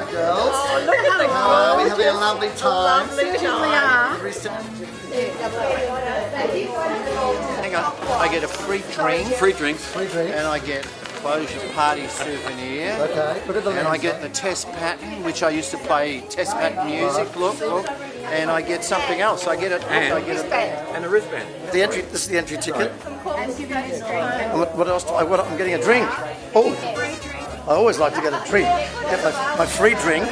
Hello, girls. Oh, look how How are we? Having a lovely time. Hang on, I get a free drink. Free drinks. Free drink. And I get a closure party souvenir. Okay, look at the And I get the test pattern, which I used to play test pattern music. Look. And I get something else. I get it. And a wristband. the entry. This is the entry ticket. And what else? I'm getting a drink. Oh, I always like to get a drink. Get my free drink.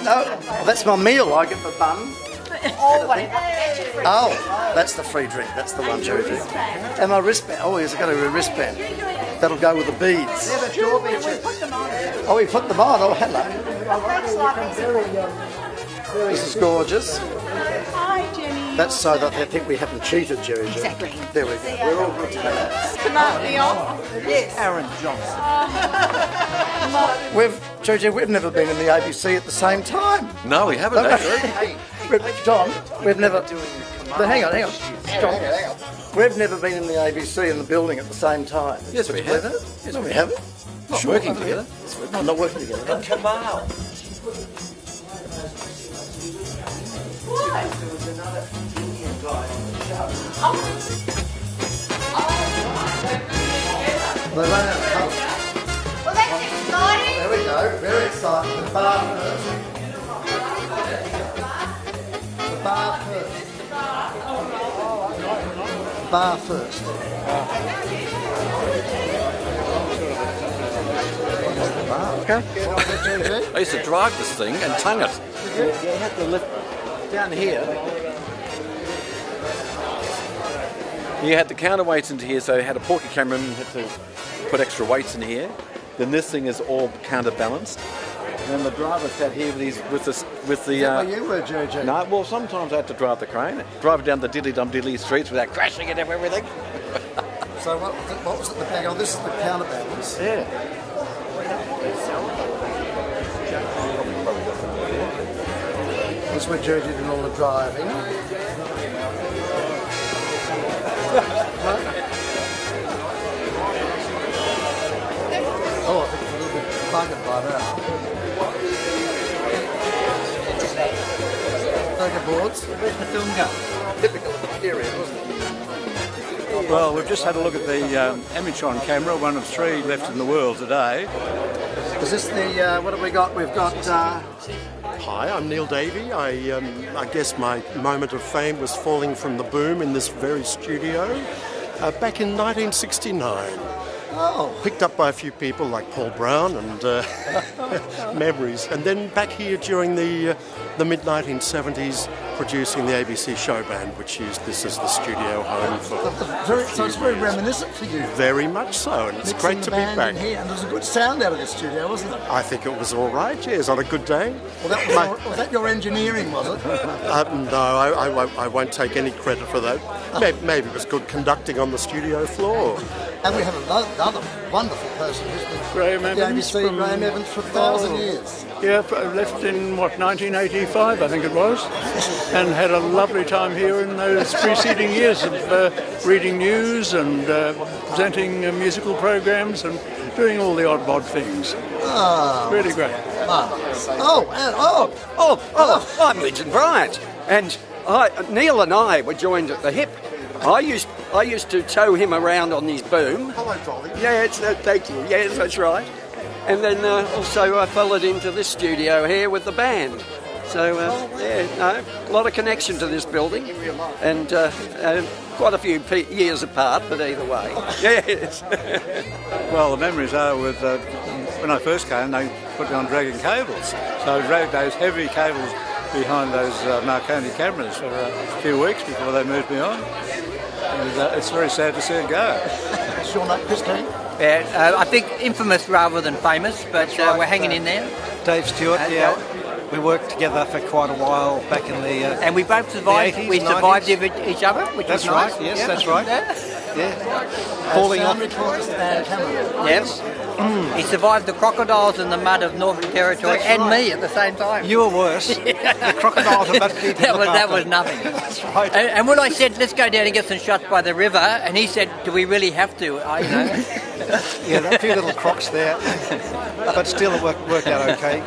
No, that's my meal. I get the bun. Oh, that's the free drink. That's the one, cherry drink. And my wristband. Oh, yes, I've got a wristband. That'll go with the beads. Oh, we put them on. Oh, hello. This is gorgeous. Hi, Jenny. That's so that they think we haven't cheated, Jerry. Exactly. There we go. We're all good together. Tonight, Leon. Yes. Aaron Johnson. We've never been in the ABC at the same time. No, we haven't actually. John, we've never. But hang on. John, we've never been in the ABC in the building at the same time. Yes, we have. Yes, we haven't. Not working together. No, not working together. And Kamal. They ran out of colour. Well, that's exciting. There we go. Very exciting. The bar first. The bar first. The bar first. Okay. I used to drive this thing and tongue it. You have to lift down here. You had the counterweights into here, so you had a porky camera and you had to put extra weights in here. Then this thing is all counterbalanced. And then the driver sat here with the. Where you were, Jojo? No, well, sometimes I had to drive the crane, drive it down the diddly-dum-diddly streets without crashing into everything. So what was at the back? Oh, this is the counterbalance. Yeah. This is where Jojo did all the driving. Oh, I think it's a little bit buggered by that. Circuit boards. Where's the film go? Typical of the period, wasn't it? Well, we've just had a look at the Emitron camera, one of 3 left in the world today. Is this the, what have we got? We've got, Hi, I'm Neil Davey. I guess my moment of fame was falling from the boom in this very studio back in 1969. oh, Picked up by a few people like Paul Brown and memories. And then back here during the mid-1970s producing the ABC show band, which used this as the studio home for... so it's very reminiscent for you. Very much so, and it's Mixing great the to be band back. in here, and there's a good sound out of this studio, wasn't it? I think it was all right, yes, on a good day. Well, was that your engineering, was it? No, I won't take any credit for that. Maybe it was good conducting on the studio floor. And we have another wonderful person who's been Graham at the Evans ABC, from- Graham Evans, for 1,000 years. Yeah, left in, 1985, I think it was, and had a lovely time here in those preceding years of reading news and presenting musical programs and doing all the odd bod things. Really great. Marvellous. I'm Legend Bryant, and Neil and I were joined at the hip. I used to tow him around on his boom. Hello, Dolly. Yeah, thank you. Yes, that's right. And then also I followed into this studio here with the band. So a lot of connection to this building, and quite a few years apart, but either way. Yes. Well, the memories are with when I first came, they put me on dragging cables. So I dragged those heavy cables behind those Marconi cameras for a few weeks before they moved me on. And it's very sad to see it go. Sean, Christine? Yeah, I think infamous rather than famous, but we're hanging in there. Dave Stewart, yeah. We worked together for quite a while back in the And we both survived. the 80s, We 90s. survived each other, which That's was nice. right, yes, that's right. Yeah. Falling sound off. recordist and camera. Yes. He survived the crocodiles and the mud of Northern Territory, That's and right. me at the same time. You were worse. The crocodiles are much people to look that after. was nothing. That's right. And when I said, let's go down and get some shots by the river, and he said, do we really have to? Yeah, a few little crocs there, but still it worked out okay.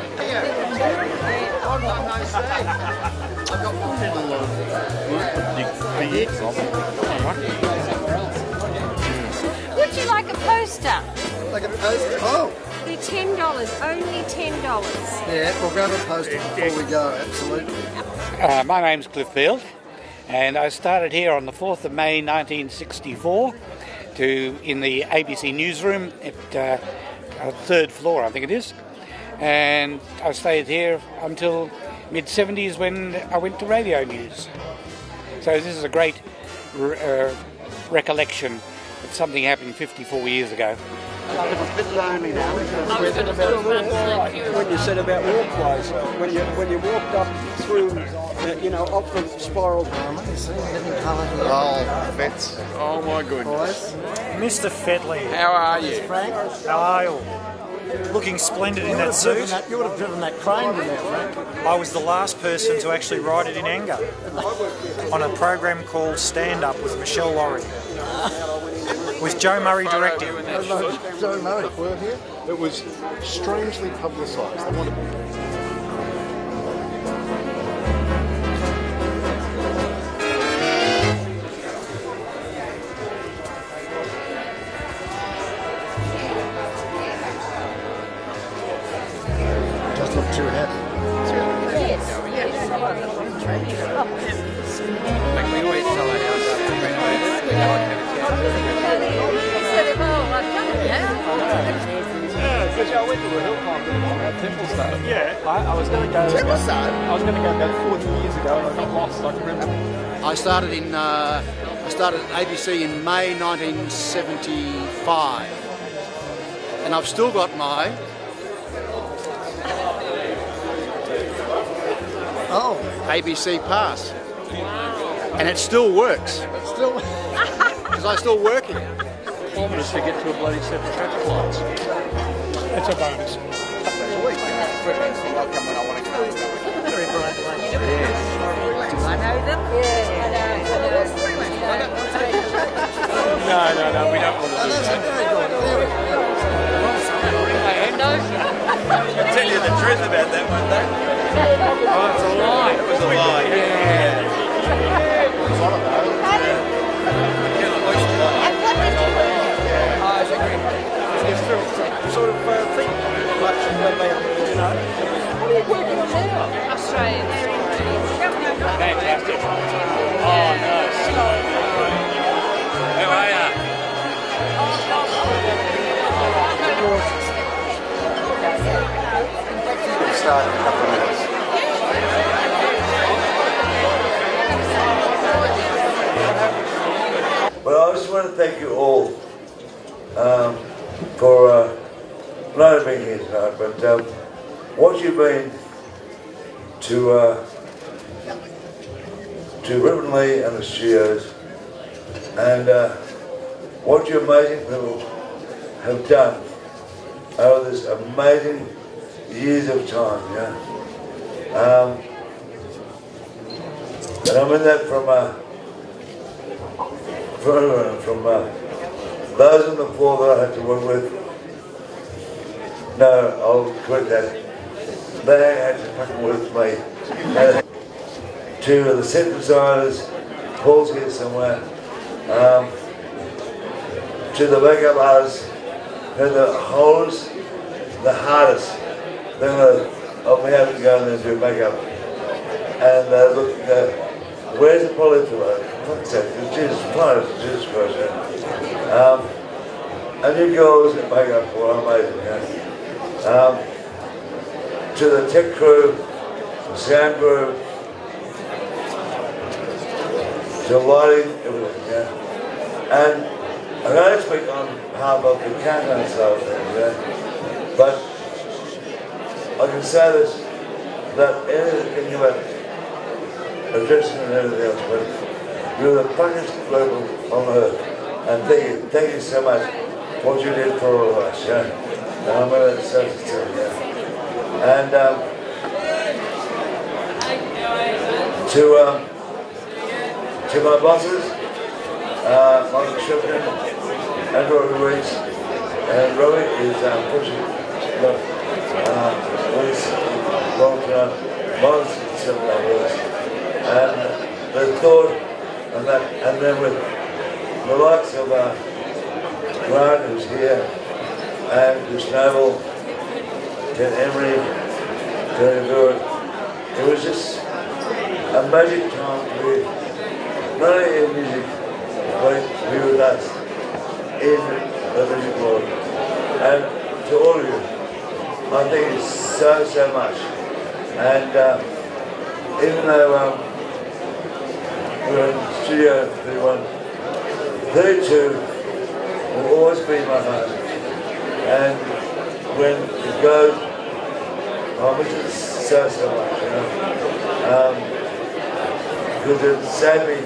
Would you like a poster? Like a poster? Oh, They're $10, only $10. yeah. We'll grab a poster before we go. Absolutely. My name's Cliff Field, and I started here on the 4th of May 1964 in the ABC newsroom at third floor, I think it is. And I stayed here until mid-70s when I went to radio news. So this is a great recollection of something happened 54 years ago. It's a bit lonely now. When you said about walkways, when you walked up through, up the spiral. Oh, Fetz. Oh, my goodness. Mr. Fetley. How are you? How are you? Looking splendid in that suit. You would have driven that crane to there, Frank. I was the last person to actually ride it in anger on a program called Stand Up with Michelle Laurie. With Joe Murray directing. Joe Murray were here. It was strangely publicised. They wanted Just look too happy. Like we always tell our Because I went to a hill climb at Templestone. Yeah. I was going to go. I was going to go about 40 years ago, and I got lost. I can remember. I started at ABC in May 1975, and I've still got my ABC pass, and it still works. Still. Because I'm still working. Just to get to a bloody set of traffic lights. It's a bonus. I know them. No, we don't want to do that. I'll tell you the truth about that one, though. Oh, it's a lie. It was a lie. Yeah. It was one of those. It's still sort of think much when they, What are you working on now? Australian. Fantastic. Oh, no. How are you? We'll start in a couple of minutes. Well, I just want to thank you all for not being here tonight, but what you've been to Ribbon Lee and the studios, and what you amazing people have done over this amazing years of time, and I mean that from those on the floor that I had to work with. No, I'll correct that. They had to fucking work with me. To the set designers, Paul's here somewhere. To the makeup artists, and the hardest thing that I'll be able to go in there and do makeup. And look, where's the polyfiller? Fuck's sake, Jesus Christ. And you girls that make up for amazing. To the tech crew, the sound crew, to lighting, everything. And I can only speak on behalf of the countdown side of things, but I can say this, that anything about addressing and everything else, but you're the funnest people on earth. And thank you so much for what you did for all of us, And I'm going to say this to you, And to my bosses, Michael Shipton, Andrew Ruiz, and Robbie is pushing with long-term models and levels, and the thought and that, and then with the likes of Grant who's here, and Chris Noble, Ken Emery, Tony Brewer, it was just a magic time to be not only in music, but to be with us in the music world. And to all of you, I think it's so much. And even though we're in Studio 31, 32 will always be my home. And when it goes, I miss it so much, you know. Because it saved me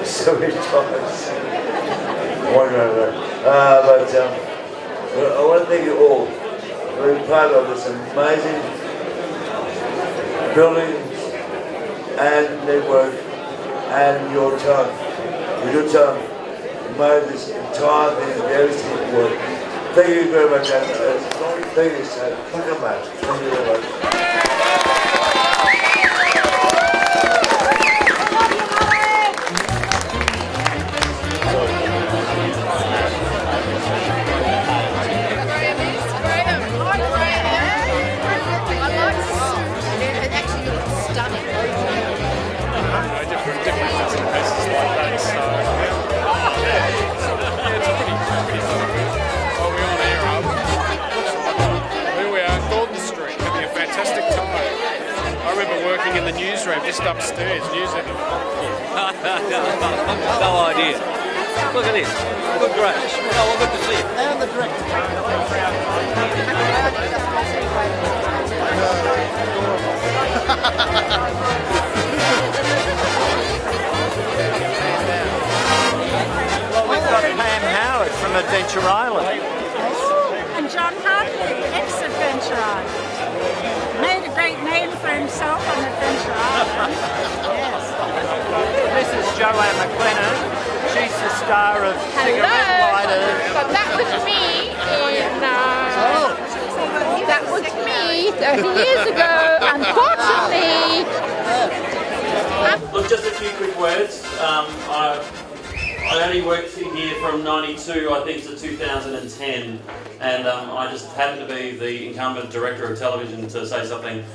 so many times. But I want to thank you all for being part of this amazing building and network and your time. With your time, you made this entire thing very simple work. Thank you very much, and thank you so much. Thank you very much. In the newsroom, just upstairs, No idea. Look at this. Good gracious. Oh, well, good to see you. And the director. Well, we've got Pam Howard from Adventure Island. And John Hartley, ex-Adventure Island. Made a great name for himself on Adventure Island. Yes. This is Joanne McLennan. She's the star of Cigarette Lighters. But that was me in... that was me 30 years ago, unfortunately. Look, just a few quick words. I only worked here from 92, I think, to 2010, and I just happened to be the incumbent director of television to say something.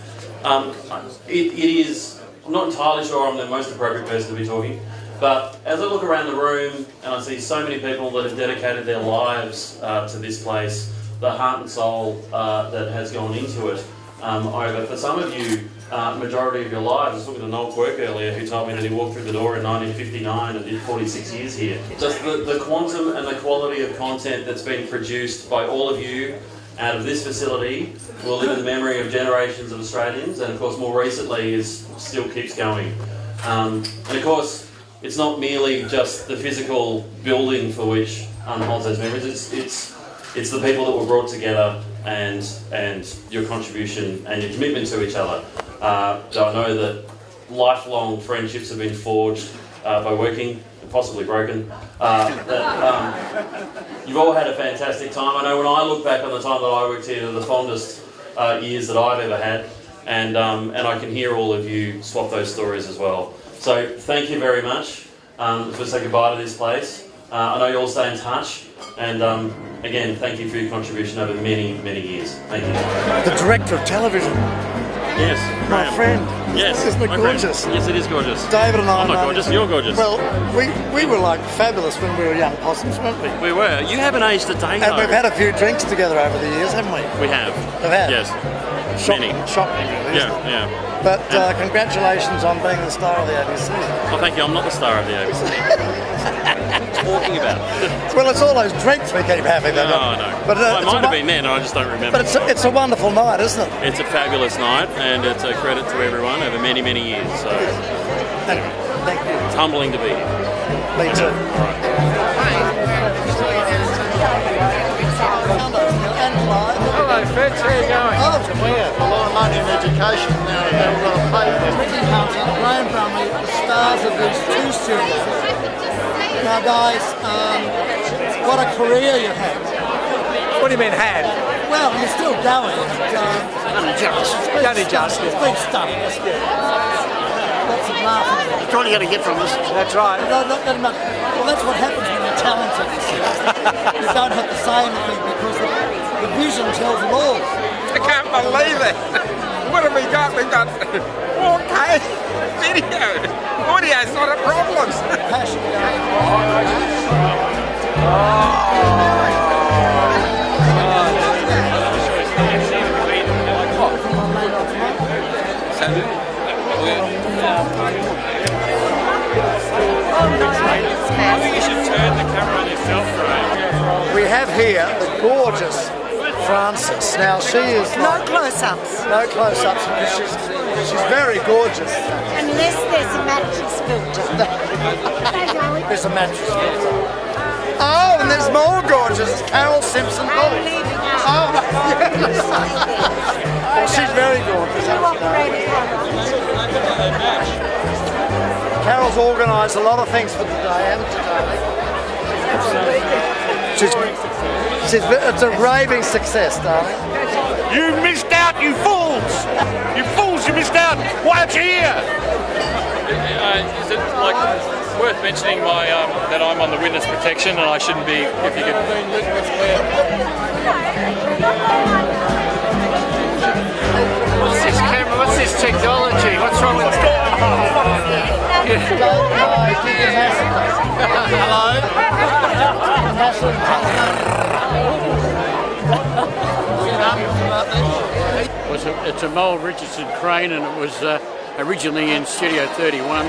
It is, I'm not entirely sure I'm the most appropriate person to be talking, but as I look around the room and I see so many people that have dedicated their lives to this place, the heart and soul that has gone into it over, for some of you, majority of your lives. I was talking to Noel Quirk earlier, who told me that he walked through the door in 1959 and did 46 years here. Just the quantum and the quality of content that's been produced by all of you out of this facility will live in the memory of generations of Australians, and of course more recently still keeps going. And of course it's not merely just the physical building for which holds those memories, it's the people that were brought together and your contribution and your commitment to each other. I know that lifelong friendships have been forged by working, and possibly broken. You've all had a fantastic time. I know when I look back on the time that I worked here, they're the fondest years that I've ever had, and I can hear all of you swap those stories as well. So thank you very much. Let's say goodbye to this place. I know you all stay in touch, and again, thank you for your contribution over many, many years. Thank you. The director of television. Yes, my friend. Yes, isn't it my gorgeous? Friend. Yes, it is gorgeous. David and I. I'm not gorgeous. You're gorgeous. Well, we were like fabulous when we were young possums, weren't we? We were. You haven't aged a day, and we've had a few drinks together over the years, haven't we? We have. We've had. Yes. Shocking, really. Yeah. But congratulations on being the star of the ABC. Oh, thank you. I'm not the star of the ABC. Talking about. Well, it's all those drinks we keep having. No. But I might have been then, and I just don't remember. But it's a wonderful night, isn't it? It's a fabulous night, and it's a credit to everyone over many, many years. So thank you. It's humbling to be here. Me too. Hello, Fitz, how are you going? Oh, weird. A lot of money in education now. We've got to pay for Ricky Hunter, Graham Brumley, the stars of these two studios. Now, guys, what a career you had. What do you mean had? Well, you're still going. Only just. It's been stunning. Lots of laughing. That's all you got to get from us. That's right. Well, that's what happens when you're talented. You don't have to say anything because the vision tells it all. I can't believe it. What have we got? We've got 4K video. Audio's not a problem. Passion I think you should turn the camera on yourself, right? We have here the gorgeous Frances. Now she is No close-ups. no close-ups because she's very gorgeous. Unless there's a mattress filter. There's a mattress filter. Oh, and there's more gorgeous. Carol Simpson. I'm leaving out. Oh, yes. Well, she's very gorgeous. Carol's organised a lot of things for today and today. It's a raving success, darling. You missed out, you fools! You fools, you missed out! Why aren't you here? Is it like worth mentioning my that I'm on the witness protection and I shouldn't be? If you could. What's this camera? What's this technology? What's wrong with it? Hello? It's a Mole Richardson crane, and it was originally in Studio 31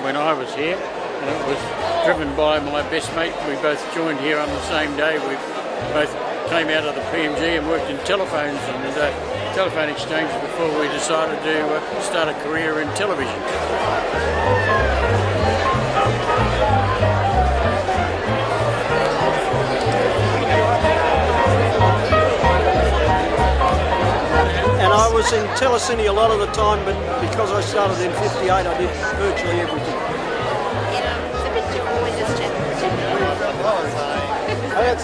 when I was here, and it was driven by my best mate. We both joined here on the same day. We both came out of the PMG and worked in telephones and telephone exchanges before we decided to start a career in television. And I was in Telecine a lot of the time, but because I started in '58, I did virtually everything.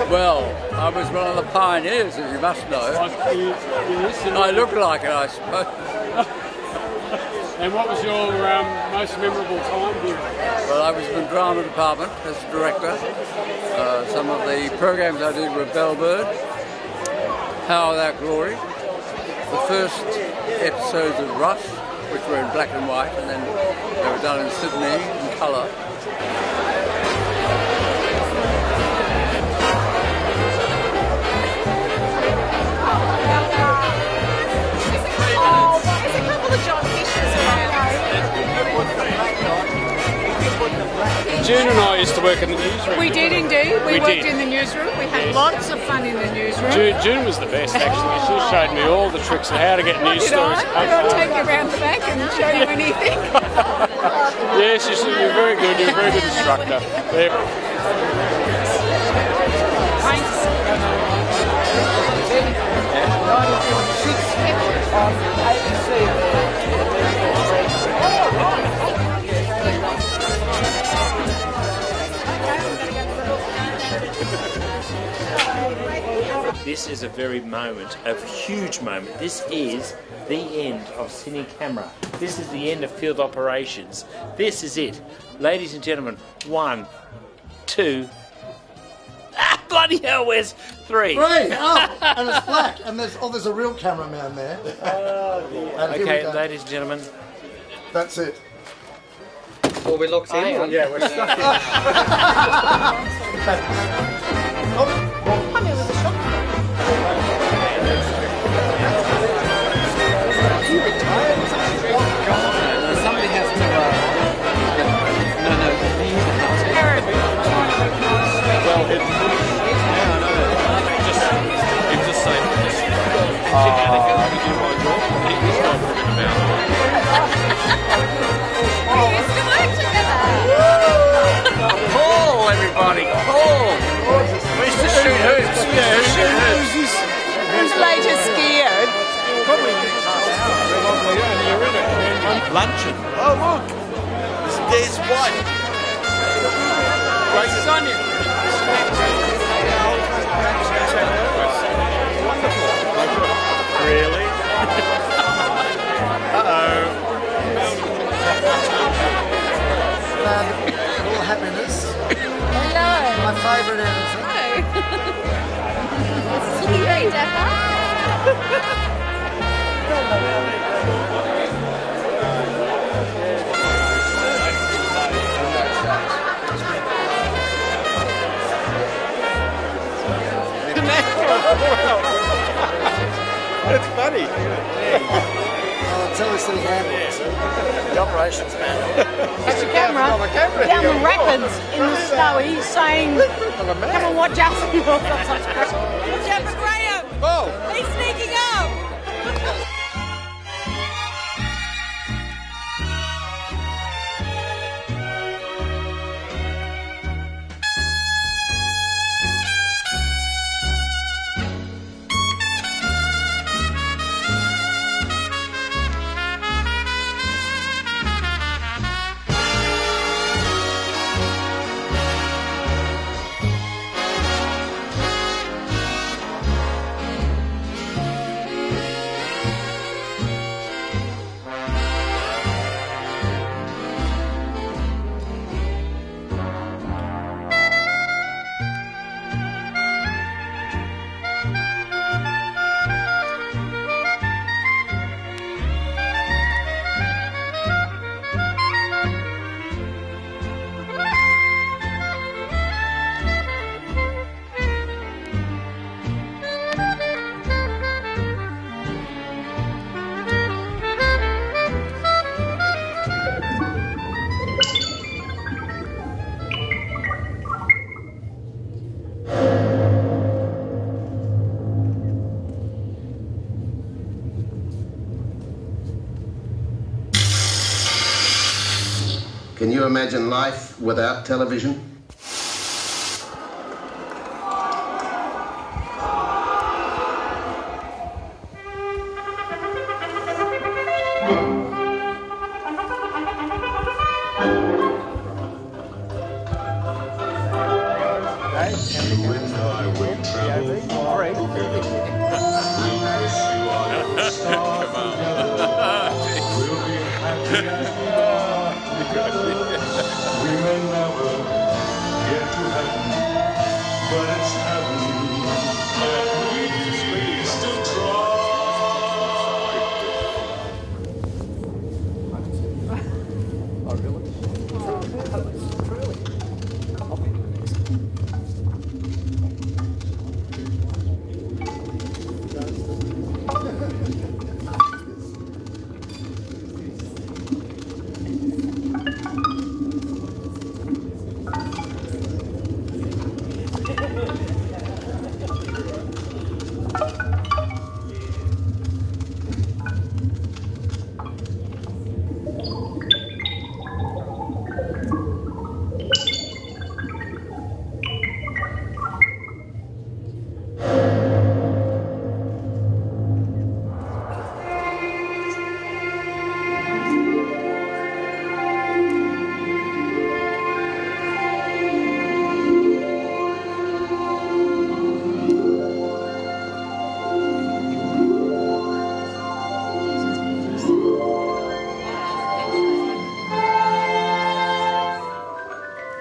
Well, I was one of the pioneers, as you must know. I look like it, I suppose. And what was your most memorable time here? Well, I was in the drama department as a director. Some of the programs I did were Bellbird, Power Without Glory, the first episodes of Rush, which were in black and white, and then they were done in Sydney in colour. June and I used to work in the newsroom. We did indeed. We worked did. in the newsroom. We had lots of fun in the newsroom. June was the best, actually. She showed me all the tricks of how to get news stories. Did I take you around the back and show you anything? Yes, you're very good. You're a very good instructor. This is a very moment, a huge moment. This is the end of Cine Camera. This is the end of field operations. This is it. Ladies and gentlemen, 1, 2, bloody hell, where's 3? 3! Oh, and it's black. And there's a real cameraman there. Okay, ladies and gentlemen. That's it. Well, we locked in. Yeah, we're stuck Somebody has to. Well, just say this. Paul, everybody, Paul! We used to shoot hoops. Who's later skier? Luncheon. Oh, look! There's one. Great Sonia. Really? Uh-oh. All happiness. Hello. My favourite editor. This is looking very dapper. It's funny. Tell us the handles. The operations manual. That's a camera down the rapids in the snowy saying, come and watch us. Watch out for Graham. Oh. He's sneaking up. Can you imagine life without television?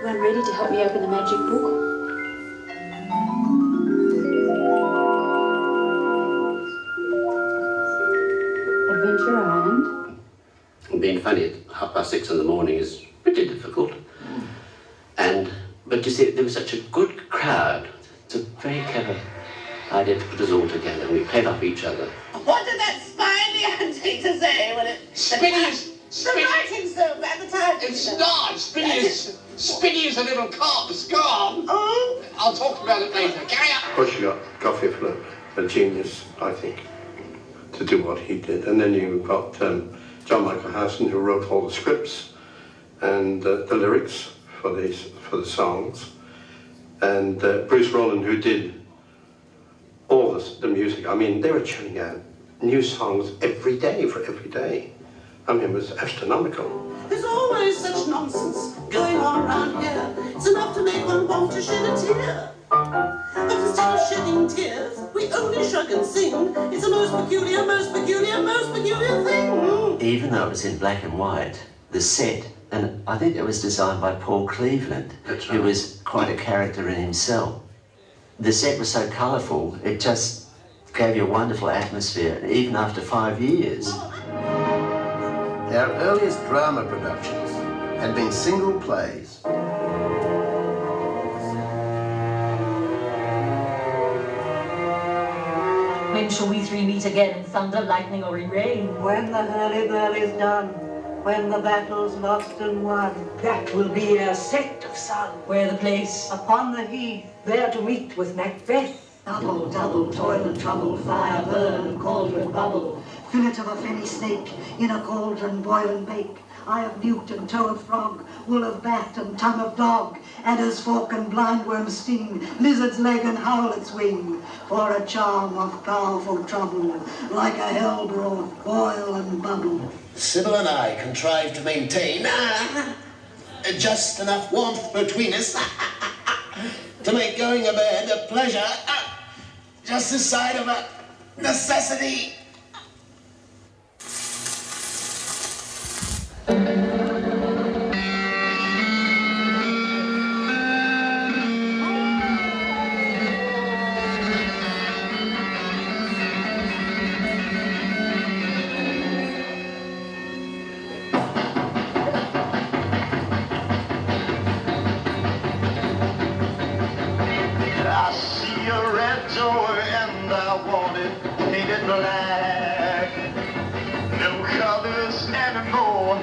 Everyone ready to help me open the magic book? Adventure Island. Being funny at 6:30 in the morning is pretty difficult. But you see, there was such a good crowd. It's a very clever idea to put us all together. We played off each other. What did that spiny antique to say when it... The writing so at the time. It's not. Spinny is a little corpse. Go on. Oh. I'll talk about it later. Carry on. Of course, you got Goffey for a genius, I think, to do what he did. And then you've got John Michael Howson, who wrote all the scripts and the lyrics for the songs. And Bruce Rowland, who did all the music. I mean, they were churning out new songs every day for every day. I mean, it was astronomical. There's always such nonsense going on around here. It's enough to make one want to shed a tear. But instead of shedding tears. We only shrug and sing. It's a most peculiar, most peculiar, most peculiar thing. Even though it was in black and white, the set, and I think it was designed by Paul Cleveland, who was quite a character in himself. The set was so colourful, it just gave you a wonderful atmosphere, even after 5 years. Our earliest drama productions had been single plays. When shall we three meet again in thunder, lightning, or in rain? When the hurly-burly's done, when the battle's lost and won. That will be our set of sun. Where the place? Upon the heath, There to meet with Macbeth. double, double, toil and trouble, fire burn and cauldron bubble. Fillet of a fenny snake, in a cauldron boil and bake. Eye of newt and toe of frog, wool of bat and tongue of dog, adder's fork and blindworm sting, lizard's leg and howlet's wing, for a charm of powerful trouble, like a hell-brought boil and bubble. Sybil and I contrived to maintain just enough warmth between us to make going to bed a pleasure, just the side of a necessity. I see a red door and I want it painted black. No colors anymore,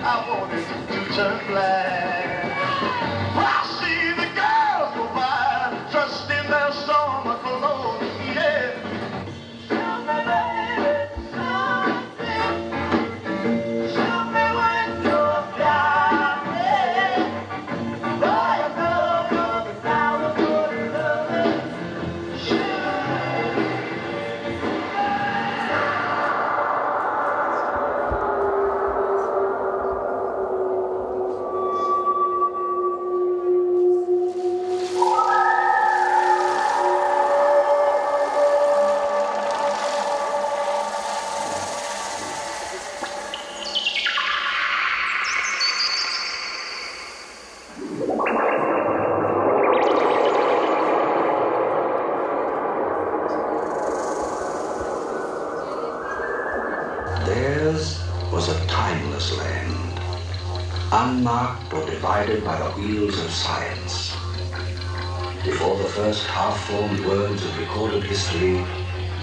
I want it to turn black. I see the girls go by, trusting their summer clothes, yeah. Show me, baby, something. Show me when you're driving. Boy, I know you're the flower for the loving. Theirs was a timeless land, unmarked or divided by the wheels of science. Before the first half-formed words of recorded history,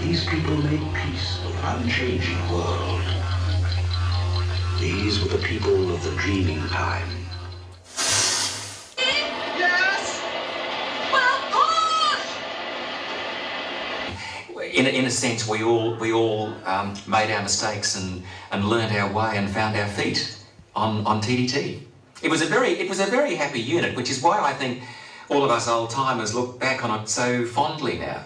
these people made peace with an unchanging world. These were the people of the dreaming time. Yes! Well, In a sense, we all made our mistakes and learned our way and found our feet on TDT. It was a very happy unit, which is why I think all of us old timers look back on it so fondly now.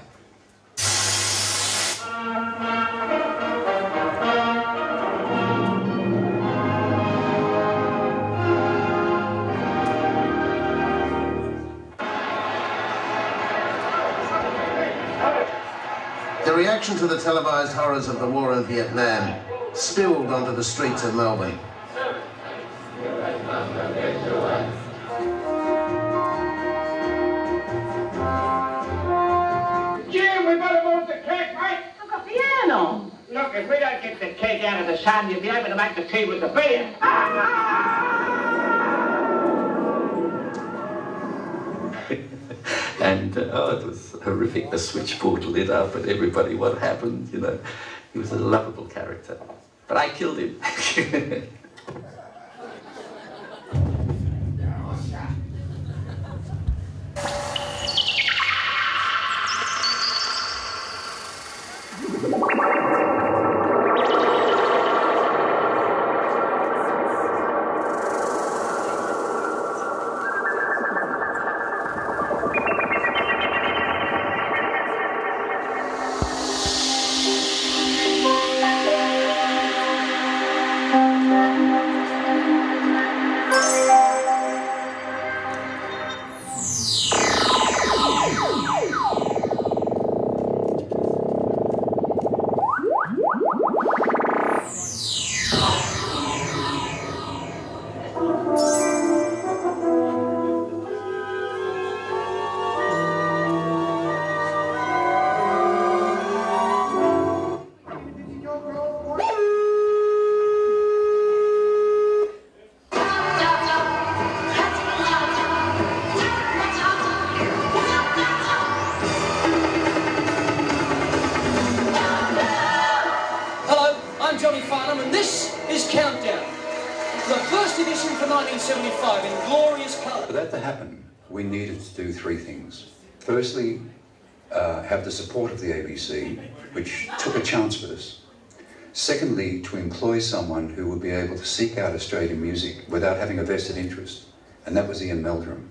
The reaction to the televised horrors of the war in Vietnam spilled onto the streets of Melbourne. Jim, we better move the cake, right? I've got piano. Look, if we don't get the cake out of the sun, you'll be able to make the tea with the beer. And it was horrific. The switchboard lit up and everybody, what happened, you know. He was a lovable character. But I killed him. This is Countdown, the first edition for 1975 in glorious colour. For that to happen, we needed to do three things. Firstly, have the support of the ABC, which took a chance with us. Secondly, to employ someone who would be able to seek out Australian music without having a vested interest, and that was Ian Meldrum.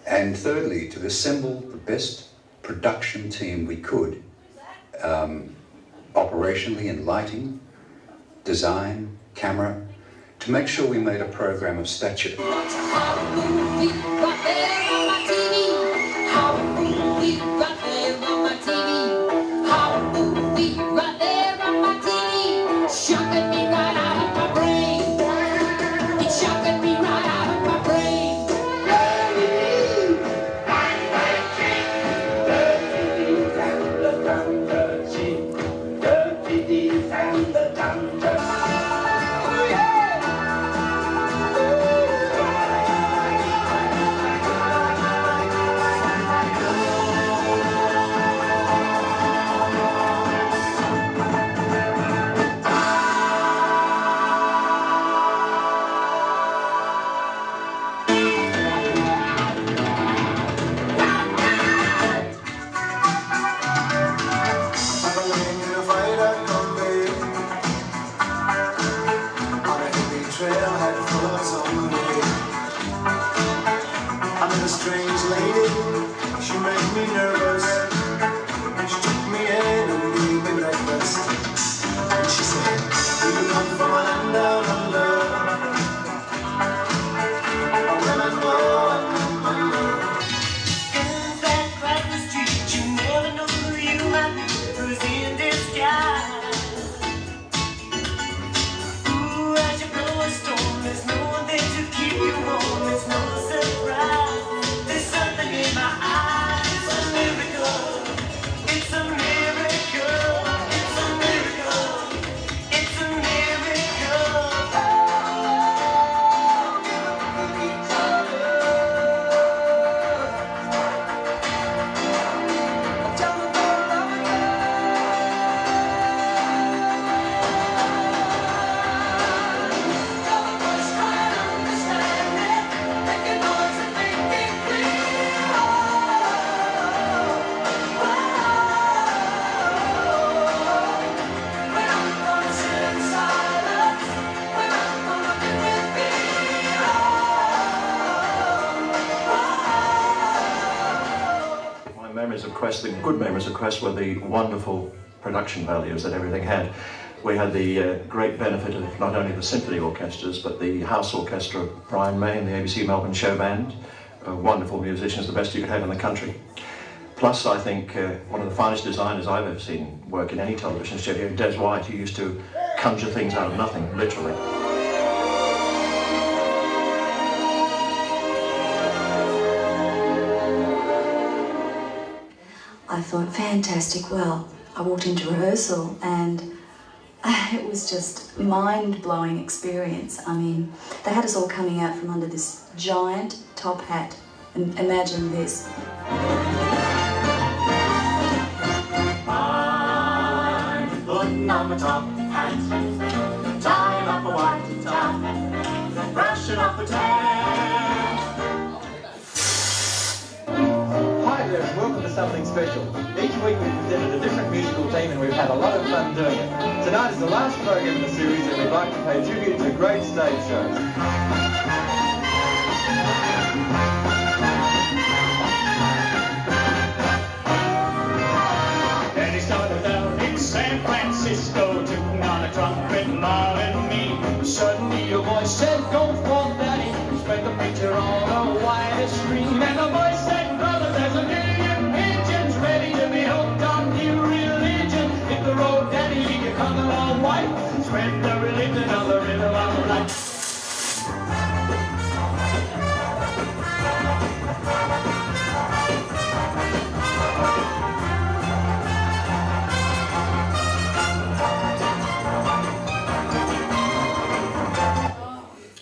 And thirdly, to assemble the best production team we could, operationally in lighting, design, camera, to make sure we made a program of stature. The good memories of Quest were the wonderful production values that everything had. We had the great benefit of not only the symphony orchestras, but the house orchestra of Brian May and the ABC Melbourne Show Band. Wonderful musicians, the best you could have in the country. Plus, I think one of the finest designers I've ever seen work in any television studio, Des White, who used to conjure things out of nothing, literally. I thought, fantastic. Well, I walked into rehearsal and it was just mind-blowing experience. I mean, they had us all coming out from under this giant top hat, and imagine this. I'm putting on my top hat, tying up a white tie, brushing off the tan. Hi there, and welcome to Something Special. Each week we've presented a different musical team and we've had a lot of fun doing it. Tonight is the last program in the series and we'd like to pay tribute to great stage shows. And he started out in San Francisco, tooting on a trumpet, Marl and me. Suddenly a voice said, go for daddy. Spread the picture on the widest screen. And the voice said, brother, there's a million pigeons ready to be hooked on new religion. Hit the road, daddy, you come along white. Spread the religion on the river of the light.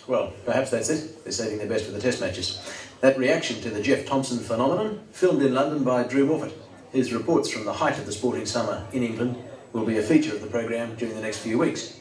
Well, perhaps that's it. They're saving their best for the test matches. That reaction to the Jeff Thompson phenomenon, filmed in London by Drew Morfitt. His reports from the height of the sporting summer in England will be a feature of the program during the next few weeks.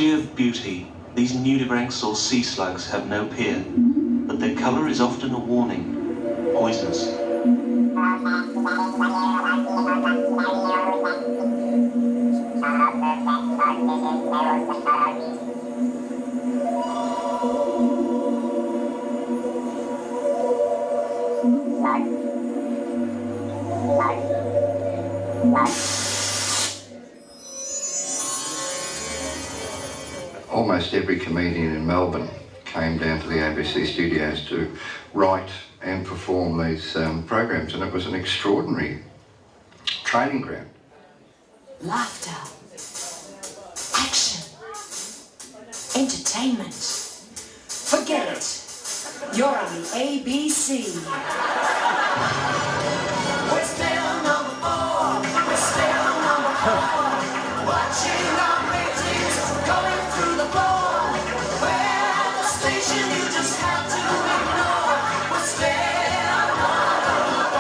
sheer beauty, these nudibranchs or sea slugs have no peer, but their colour is often a warning, poisonous. Almost every comedian in Melbourne came down to the ABC studios to write and perform these programs, and it was an extraordinary training ground. Laughter, action, entertainment. Forget it. You're on the ABC. We're still number 4. We're still number 4. Watching our ratings going through the floor. We're at the station you just have to ignore. We're still number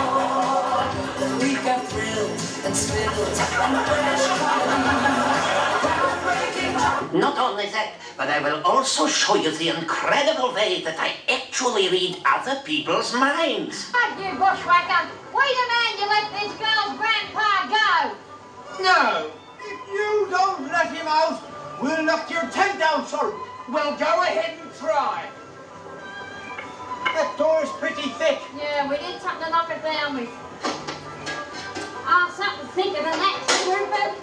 4. We've got thrills and spills and fresh Not only that, but I will also show you the incredible way that I actually read other people's minds. You bushwhacker! We demand you let this girl's grandpa go! No! If you don't let him out, we'll knock your tent down, sir. Well, go ahead and try. That door's pretty thick. Yeah, we need something to knock it down with. Oh, something thicker than that, Rupert.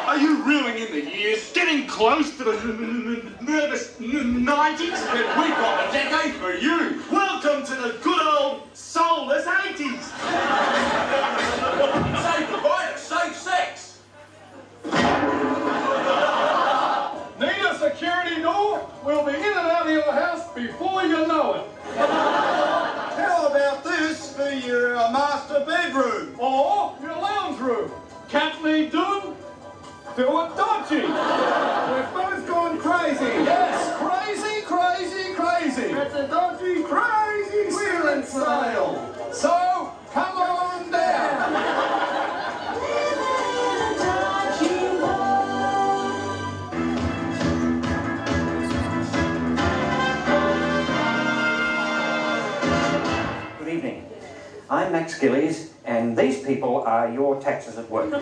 Are you reeling in the years? Getting close to the nervous 90s? We've got a decade for you. Welcome to the good old soulless 80s. Say goodbye to safe sex. Need a security door? We'll be in and out of your house before you know it. How about this for your master bedroom? Or your lounge room. Can't need doing? Do it dodgy. We've both gone crazy. Yes, crazy, crazy, crazy. It's a dodgy, crazy clearance sale. So, come on down. Good evening. I'm Max Gillies, and these people are your taxes at work.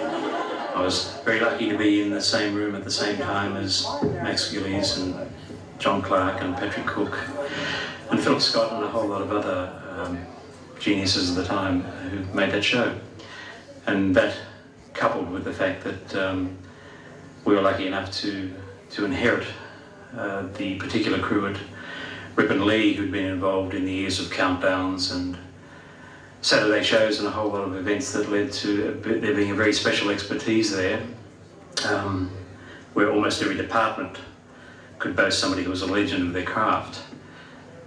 I was very lucky to be in the same room at the same time as Max Gillies and John Clark and Patrick Cook and Philip Scott and a whole lot of other geniuses of the time who made that show. And that, coupled with the fact that we were lucky enough to inherit the particular crew at Ripon Lee who'd been involved in the years of countdowns and Saturday shows and a whole lot of events that led to there being a very special expertise there, where almost every department could boast somebody who was a legend of their craft.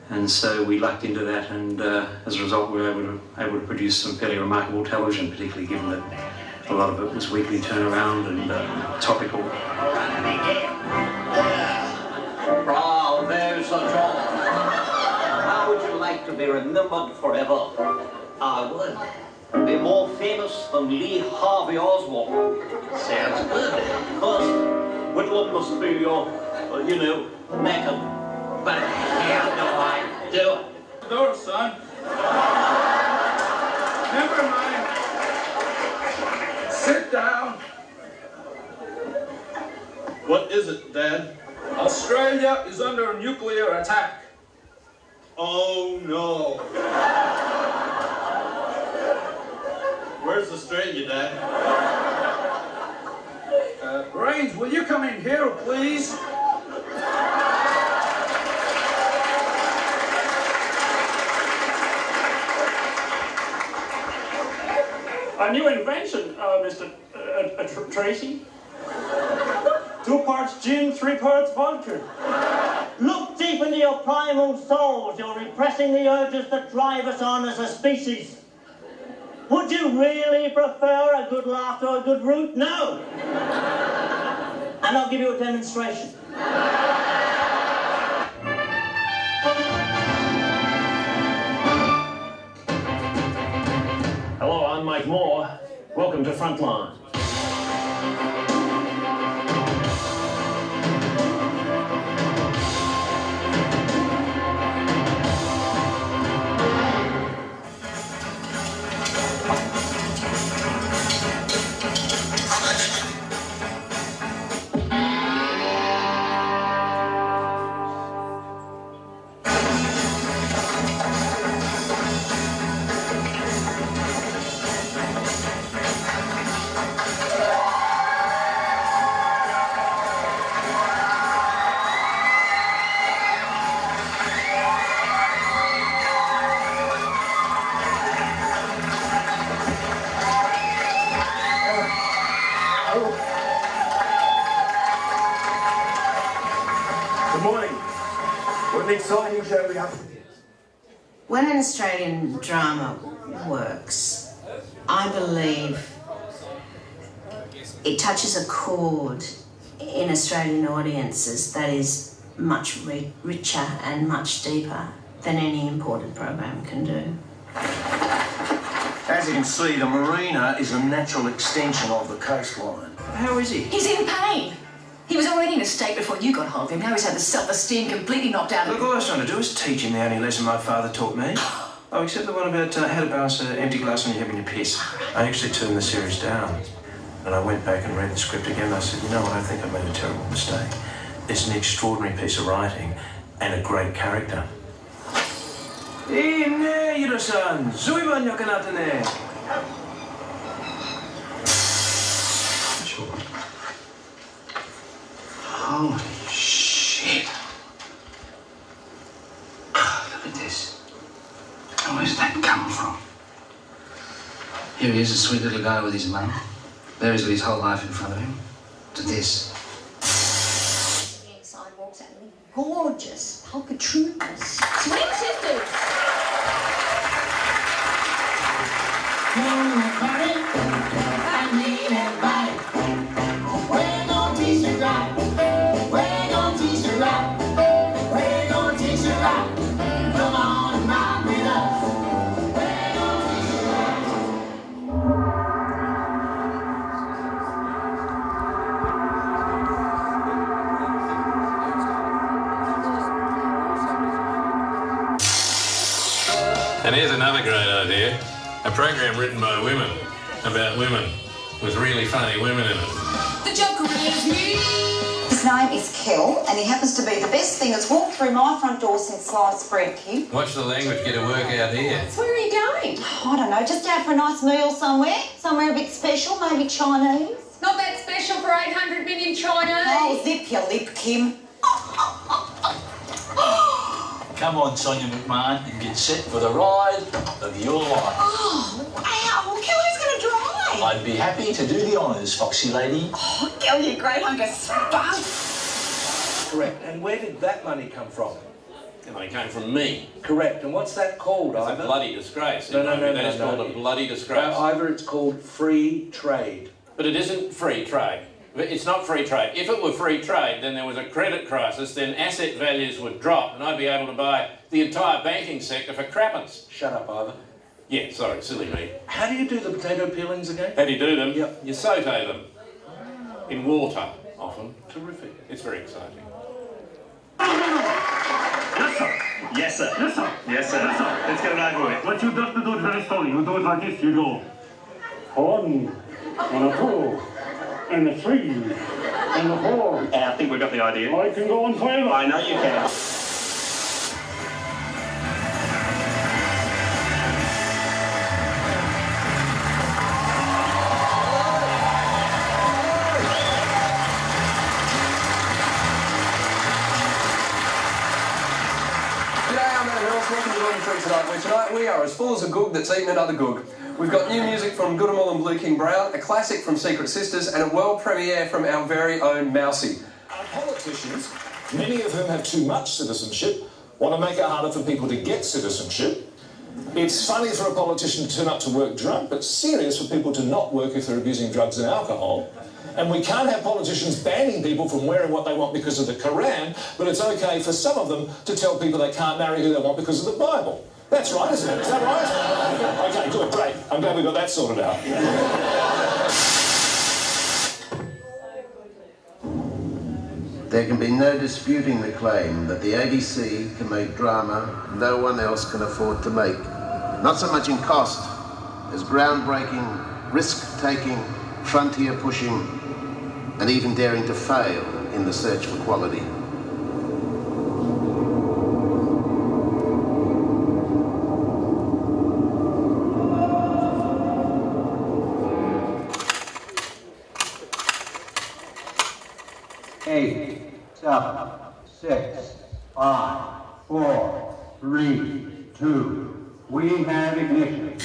And so we lucked into that, and as a result we were able to produce some fairly remarkable television, particularly given that a lot of it was weekly turnaround and topical. Oh, there's a job. How would you like to be remembered forever? I would. Be more famous than Lee Harvey Oswald. Sounds good. Of course, Whitlam must be your, you know, Mecca. But how do I do it? Door, son. Never mind. Sit down. What is it, Dad? Australia is under a nuclear attack. Oh, no. Where's Australia, Dad? Brains, will you come in here, please? A new invention, Mr. Tracy. 2 parts gin, 3 parts vodka. Look deep into your primal souls. You're repressing the urges that drive us on as a species. Would you really prefer a good laugh to a good root? No. And I'll give you a demonstration. Hello, I'm Mike Moore. Welcome to Frontline. When an Australian drama works, I believe it touches a chord in Australian audiences that is much richer and much deeper than any imported program can do. As you can see, the marina is a natural extension of the coastline. How is he? He's in pain. He was already in a state before you got hold of him. Now he's had the self-esteem completely knocked out of him. Look, all I was trying to do is teach him the only lesson my father taught me. Oh, except the one about how to balance an empty glass on your head when you piss. I actually turned the series down. And I went back and read the script again. And I said, you know what, I think I made a terrible mistake. It's an extraordinary piece of writing and a great character. Yudo-san, zuiban yokanata ne. Sure. Holy shit. Look at this. Where's that come from? Here he is, a sweet little guy with his mum. There he's got his whole life in front of him. To this. The sidewalks and the gorgeous Pulchrudness. Swing sisters! And here's another great idea. A program written by women, about women, with really funny women in it. The Joker is me! His name is Kel, and he happens to be the best thing that's walked through my front door since sliced bread, Kim. Watch the language get a work out here. Where are you going? I don't know, just out for a nice meal somewhere. Somewhere a bit special, maybe Chinese. Not that special for 800 million Chinese. Oh, zip your lip, Kim. Come on, Sonia McMahon, and get set for the ride of your life. Oh, wow. Well, Kelly's going to drive. I'd be happy to do the honours, Foxy lady. Oh, Kelly, you great hunk of spunk. Correct. And where did that money come from? The money came from me. Correct. And what's that called, It's Ivor? a bloody disgrace. No. That is called a bloody disgrace. Ivor, it's called free trade. But it isn't free trade. It's not free trade. If it were free trade, then there was a credit crisis, then asset values would drop, and I'd be able to buy the entire banking sector for crappins. Shut up, Ivor. Yeah, sorry, silly me. How do you do the potato peelings again? How do you do them? Yep. You saute them. In water, often. Terrific. It's very exciting. Yes, sir. Yes, sir. Yes, sir. Yes, sir. Yes, sir. Let's get it over with. What you just do is very slowly. You do it like this. You go 1 and a 2 and a 3 and a 4. I think we've got the idea. I can go on forever. I know you can. Where tonight we are as full as a goog that's eaten another goog. We've got new music from Goodamal and Blue King Brown, a classic from Secret Sisters, and a world premiere from our very own Mousy. Our politicians, many of whom have too much citizenship, want to make it harder for people to get citizenship. It's funny for a politician to turn up to work drunk, but serious for people to not work if they're abusing drugs and alcohol. And we can't have politicians banning people from wearing what they want because of the Quran, but it's okay for some of them to tell people they can't marry who they want because of the Bible. That's right, isn't it? Is that right? Okay, good, great. I'm glad we got that sorted out. There can be no disputing the claim that the ABC can make drama no one else can afford to make. Not so much in cost as groundbreaking, risk-taking, frontier-pushing, and even daring to fail in the search for quality. Eight, 7, 6, 5, 4, 3, 2. We have ignition.